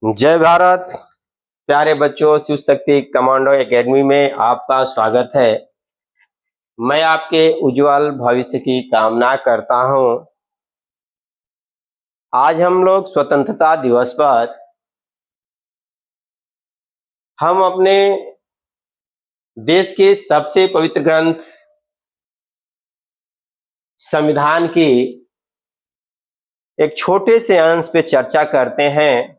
जय भारत। प्यारे बच्चों, शिव शक्ति कमांडो एकेडमी में आपका स्वागत है। मैं आपके उज्जवल भविष्य की कामना करता हूं। आज हम लोग स्वतंत्रता दिवस पर हम अपने देश के सबसे पवित्र ग्रंथ संविधान की एक छोटे से अंश पे चर्चा करते हैं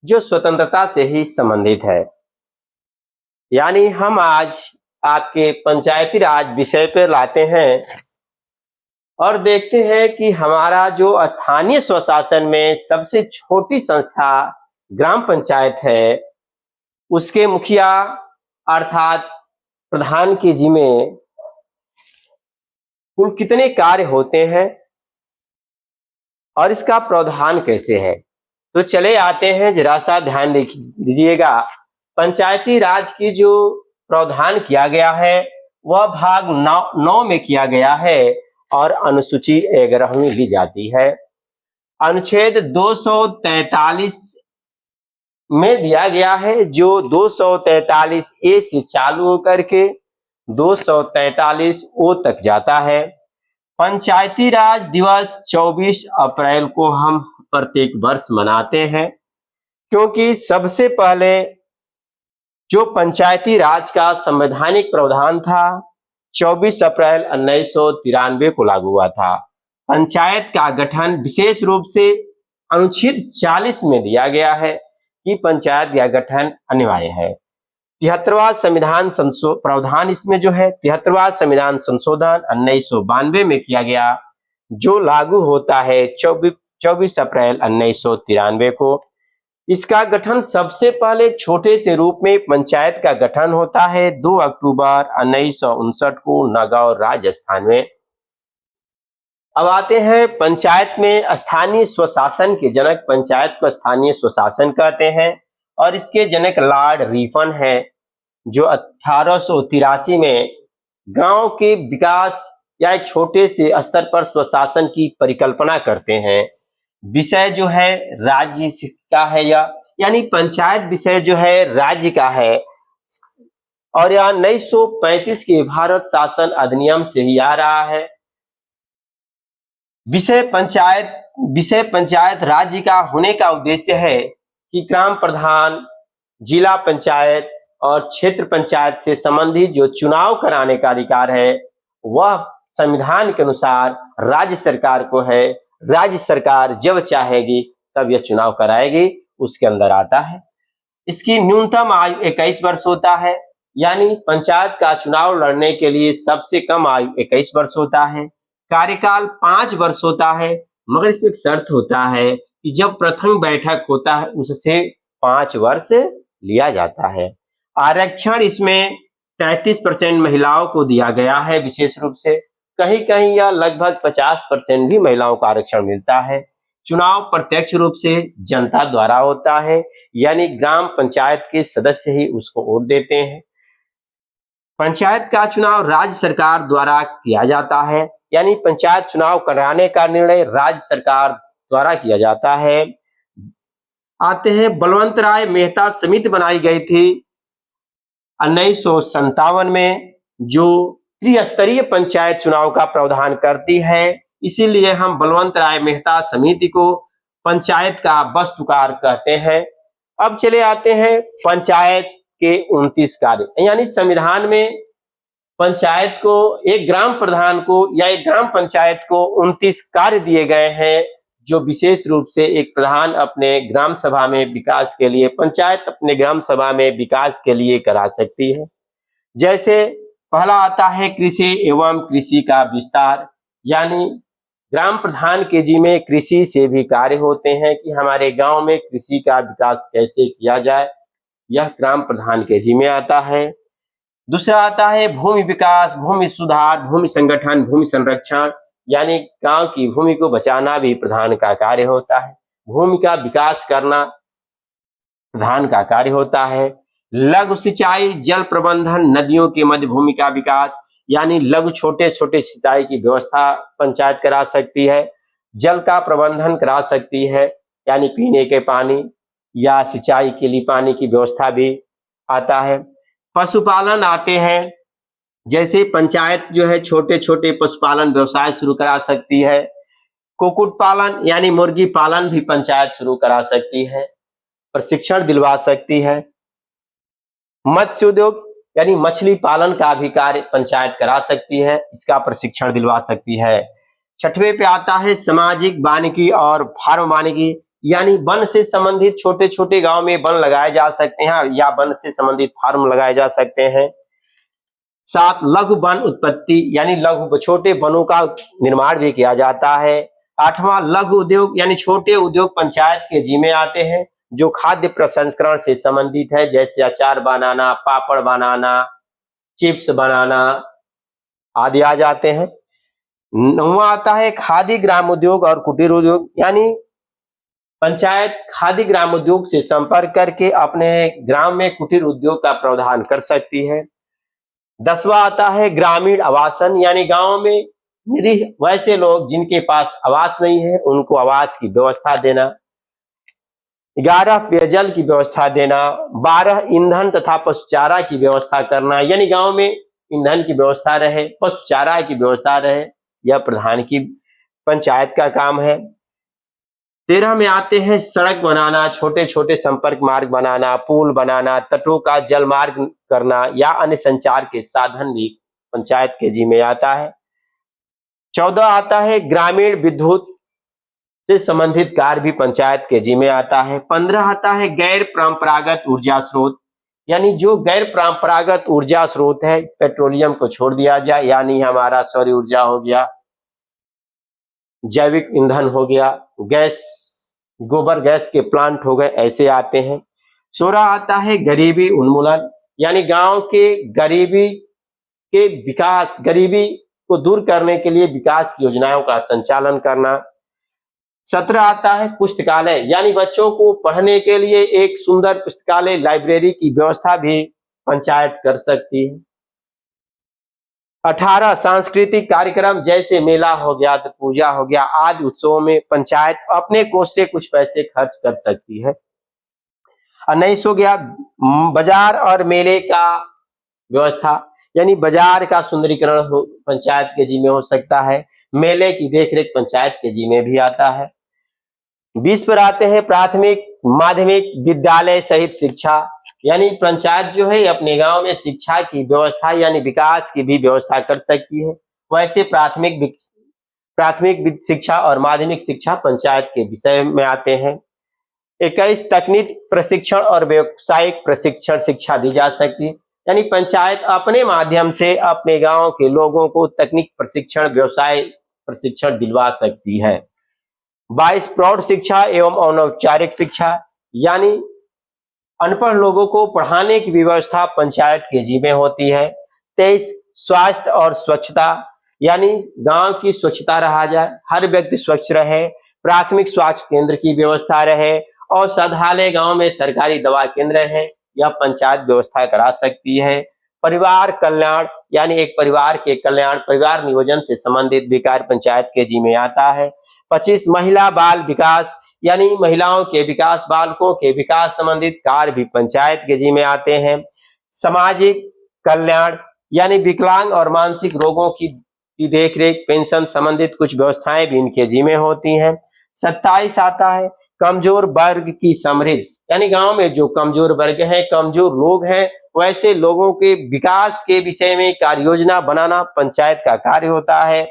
जो स्वतंत्रता से ही संबंधित है। यानी हम आज आपके पंचायती राज विषय पर लाते हैं और देखते हैं कि हमारा जो स्थानीय स्वशासन में सबसे छोटी संस्था ग्राम पंचायत है, उसके मुखिया अर्थात प्रधान के जिम्मे कुल कितने कार्य होते हैं और इसका प्रावधान कैसे है। तो चले आते हैं, जरा सा ध्यान दीजिएगा। पंचायती राज की जो प्रावधान किया गया है वह भाग 9 में किया गया है और अनुसूची 11वीं ली जाती है। अनुच्छेद 243 में दिया गया है, जो 243 ए से चालू होकर के 243 ओ तक जाता है। पंचायती राज दिवस 24 अप्रैल को हम प्रत्येक वर्ष मनाते हैं, क्योंकि सबसे पहले जो पंचायती राज का संवैधानिक प्रावधान था 24 अप्रैल 1993 को लागू हुआ था। पंचायत का गठन विशेष रूप से अनुच्छेद 40 में दिया गया है कि पंचायत का गठन अनिवार्य है। 73वां संविधान प्रावधान इसमें जो है 73वां संविधान संशोधन 1992 में किया गया, जो लागू होता है 24 अप्रैल 1993 को। इसका गठन सबसे पहले छोटे से रूप में पंचायत का गठन होता है 2 अक्टूबर 1959 को नागौर राजस्थान में। अब आते हैं पंचायत में स्थानीय स्वशासन के जनक। पंचायत को स्थानीय स्वशासन कहते हैं और इसके जनक लॉर्ड रिपन है, जो 1883 में गांव के विकास या एक छोटे से स्तर पर स्वशासन की परिकल्पना करते हैं। विषय जो है राज्य का है, यानी पंचायत विषय जो है राज्य का है और यह 1935 के भारत शासन अधिनियम से ही आ रहा है। विषय पंचायत राज्य का होने का उद्देश्य है कि ग्राम प्रधान, जिला पंचायत और क्षेत्र पंचायत से संबंधित जो चुनाव कराने का अधिकार है वह संविधान के अनुसार राज्य सरकार को है। राज्य सरकार जब चाहेगी तब यह चुनाव कराएगी, उसके अंदर आता है। इसकी न्यूनतम आयु 21 वर्ष होता है, यानी पंचायत का चुनाव लड़ने के लिए सबसे कम आयु 21 वर्ष होता है। कार्यकाल 5 वर्ष होता है, मगर इसमें एक शर्त होता है कि जब प्रथम बैठक होता है उससे 5 वर्ष लिया जाता है। आरक्षण इसमें 33% महिलाओं को दिया गया है विशेष रूप से। कहीं कहीं यह लगभग 50% भी महिलाओं को आरक्षण मिलता है। चुनाव प्रत्यक्ष रूप से जनता द्वारा होता है, यानी ग्राम पंचायत के सदस्य ही उसको वोट देते हैं। पंचायत का चुनाव राज्य सरकार द्वारा किया जाता है, यानी पंचायत चुनाव कराने का निर्णय राज्य सरकार द्वारा किया जाता है। आते हैं बलवंत राय मेहता समिति बनाई गई थी 1957 में, जो त्रिस्तरीय पंचायत चुनाव का प्रावधान करती है। इसीलिए हम बलवंत राय मेहता समिति को पंचायत का वस्तुकार कहते हैं। अब चले आते हैं पंचायत के 29 कार्य, यानी संविधान में पंचायत को, एक ग्राम प्रधान को या एक ग्राम पंचायत को 29 कार्य दिए गए हैं, जो विशेष रूप से एक प्रधान अपने ग्राम सभा में विकास के लिए, पंचायत अपने ग्राम सभा में विकास के लिए करा सकती है। जैसे पहला आता है कृषि एवं कृषि का विस्तार, यानी ग्राम प्रधान के जिम्मे कृषि से भी कार्य होते हैं कि हमारे गांव में कृषि का विकास कैसे किया जाए, यह ग्राम प्रधान के जिम्मे आता है। दूसरा आता है भूमि विकास, भूमि सुधार, भूमि संगठन, भूमि संरक्षण, यानी गांव की भूमि को बचाना भी प्रधान का कार्य होता है। भूमि का विकास करना प्रधान का कार्य होता है। लघु सिंचाई, जल प्रबंधन, नदियों के मध्य भूमि का विकास, यानी लघु छोटे छोटे सिंचाई की व्यवस्था पंचायत करा सकती है। जल का प्रबंधन करा सकती है, यानी पीने के पानी, या सिंचाई के लिए पानी की व्यवस्था भी आता है। पशुपालन आते हैं, जैसे पंचायत जो है छोटे छोटे पशुपालन व्यवसाय शुरू करा सकती है। कुक्कुट पालन यानी मुर्गी पालन भी पंचायत शुरू करा सकती है, प्रशिक्षण दिलवा सकती है। मत्स्य उद्योग यानी मछली पालन का भी कार्य पंचायत करा सकती है, इसका प्रशिक्षण दिलवा सकती है। छठवें पे आता है सामाजिक वानिकी और फार्म वानिकी, यानी वन से संबंधित छोटे छोटे गांव में वन लगाए जा सकते हैं या वन से संबंधित फार्म लगाए जा सकते हैं। 7 लघु वन उत्पत्ति यानी लघु छोटे वनों का निर्माण भी किया जाता है। 8वां लघु उद्योग यानी छोटे उद्योग पंचायत के जिम्मे आते हैं, जो खाद्य प्रसंस्करण से संबंधित है, जैसे अचार बनाना, पापड़ बनाना, चिप्स बनाना आदि आ जाते हैं। 9वां आता है खादी ग्राम उद्योग और कुटीर उद्योग, यानी पंचायत खादी ग्राम उद्योग से संपर्क करके अपने ग्राम में कुटीर उद्योग का प्रावधान कर सकती है। 10वां आता है ग्रामीण आवासन, यानी गांव में निरीह वैसे लोग जिनके पास आवास नहीं है उनको आवास की व्यवस्था देना। 11 पेयजल की व्यवस्था देना। 12 ईंधन तथा पशुचारा की व्यवस्था करना, यानी गांव में ईंधन की व्यवस्था रहे, पशुचारा की व्यवस्था रहे, यह प्रधान की पंचायत का काम है। 13 में आते हैं सड़क बनाना, छोटे छोटे संपर्क मार्ग बनाना, पुल बनाना, तटों का जल मार्ग करना या अन्य संचार के साधन भी पंचायत के जिम्मे आता है। 14 आता है ग्रामीण विद्युत से संबंधित कार्य भी पंचायत के जिम्मे आता है। 15 आता है गैर परंपरागत ऊर्जा स्रोत, यानी जो गैर परंपरागत ऊर्जा स्रोत है, पेट्रोलियम को छोड़ दिया जाए, यानी हमारा सौर ऊर्जा हो गया, जैविक ईंधन हो गया, गैस गोबर गैस के प्लांट हो गए, ऐसे आते हैं। 16 आता है गरीबी उन्मूलन, यानी गांव के गरीबी के विकास, गरीबी को दूर करने के लिए विकास की योजनाओं का संचालन करना। 17 आता है पुस्तकालय, यानी बच्चों को पढ़ने के लिए एक सुंदर पुस्तकालय लाइब्रेरी की व्यवस्था भी पंचायत कर सकती है। 18 सांस्कृतिक कार्यक्रम, जैसे मेला हो गया तो पूजा हो गया आदि उत्सवों में पंचायत अपने कोष से कुछ पैसे खर्च कर सकती है। 19 हो गया बाजार और मेले का व्यवस्था, यानी बाजार का सुंदरीकरण पंचायत के जिम्मे हो सकता है, मेले की देखरेख पंचायत के जिम्मे भी आता है। 20 पर आते हैं प्राथमिक माध्यमिक विद्यालय सहित शिक्षा, यानी पंचायत जो है अपने गांव में शिक्षा की व्यवस्था यानी विकास की भी व्यवस्था कर सकती है। वैसे प्राथमिक शिक्षा और माध्यमिक शिक्षा पंचायत के विषय में आते हैं। 21 तकनीक प्रशिक्षण और व्यावसायिक प्रशिक्षण शिक्षा दी जा सकती है, यानी पंचायत अपने माध्यम से अपने गांव के लोगों को तकनीक प्रशिक्षण व्यवसाय प्रशिक्षण दिलवा सकती है। 22 प्रौढ़ शिक्षा एवं अनौपचारिक शिक्षा, यानी अनपढ़ लोगों को पढ़ाने की व्यवस्था पंचायत के जिम्मे होती है। 23 स्वास्थ्य और स्वच्छता, यानी गांव की स्वच्छता रहा जाए, हर व्यक्ति स्वच्छ रहे, प्राथमिक स्वास्थ्य केंद्र की व्यवस्था रहे, औषधालय गांव में सरकारी दवा केंद्र है, यह पंचायत व्यवस्था करा सकती है। परिवार कल्याण, यानी एक परिवार के कल्याण, परिवार नियोजन से संबंधित भी कार्य पंचायत के जिम्मे आता है। 25 महिला बाल विकास, यानी महिलाओं के विकास, बालकों के विकास संबंधित कार्य भी पंचायत के जिम्मे आते हैं। सामाजिक कल्याण, यानी विकलांग और मानसिक रोगों की देखरेख, पेंशन संबंधित कुछ व्यवस्थाएं भी इनके जिम्मे होती हैं। 27 आता है कमजोर वर्ग की समृद्धि, यानी गांव में जो कमजोर वर्ग है, कमजोर लोग हैं, वैसे लोगों के विकास के विषय में कार्य योजना बनाना पंचायत का कार्य होता है।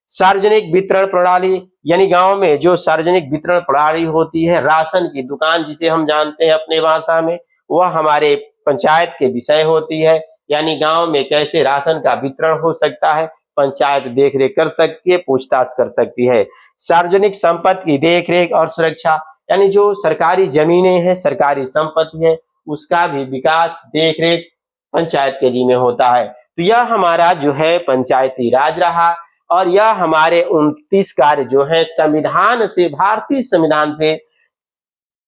सार्वजनिक वितरण प्रणाली, यानी गांव में जो सार्वजनिक वितरण प्रणाली होती है, राशन की दुकान जिसे हम जानते हैं अपने भाषा में, वह हमारे पंचायत के विषय होती है, यानी गांव में कैसे राशन का वितरण हो सकता है, पंचायत देखरेख कर सकती है, पूछताछ कर सकती है। सार्वजनिक संपत्ति की देखरेख और सुरक्षा, यानी जो सरकारी जमीनें हैं, सरकारी संपत्ति है, उसका भी विकास देखरेख पंचायत के जिम्मे होता है। तो यह हमारा जो है पंचायती राज रहा, और यह हमारे 29 कार्य जो है संविधान से, भारतीय संविधान से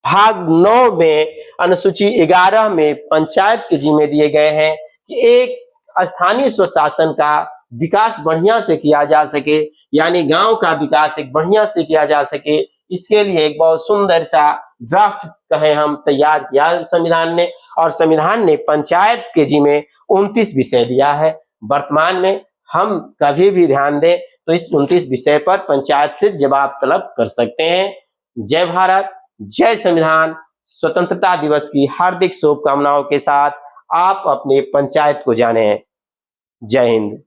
भाग 9 में अनुसूची 11 में पंचायत के जिम्मे दिए गए हैं कि एक स्थानीय स्वशासन का विकास बढ़िया से किया जा सके, यानी गांव का विकास एक बढ़िया से किया जा सके, इसके लिए एक बहुत सुंदर सा ड्राफ्ट कहें हम तैयार किया संविधान ने, और संविधान ने पंचायत के जिम्मे 29 विषय दिया है। वर्तमान में हम कभी भी ध्यान दें तो इस 29 विषय पर पंचायत से जवाब तलब कर सकते हैं। जय भारत, जय संविधान। स्वतंत्रता दिवस की हार्दिक शुभकामनाओं के साथ आप अपने पंचायत को जानें। जय हिंद।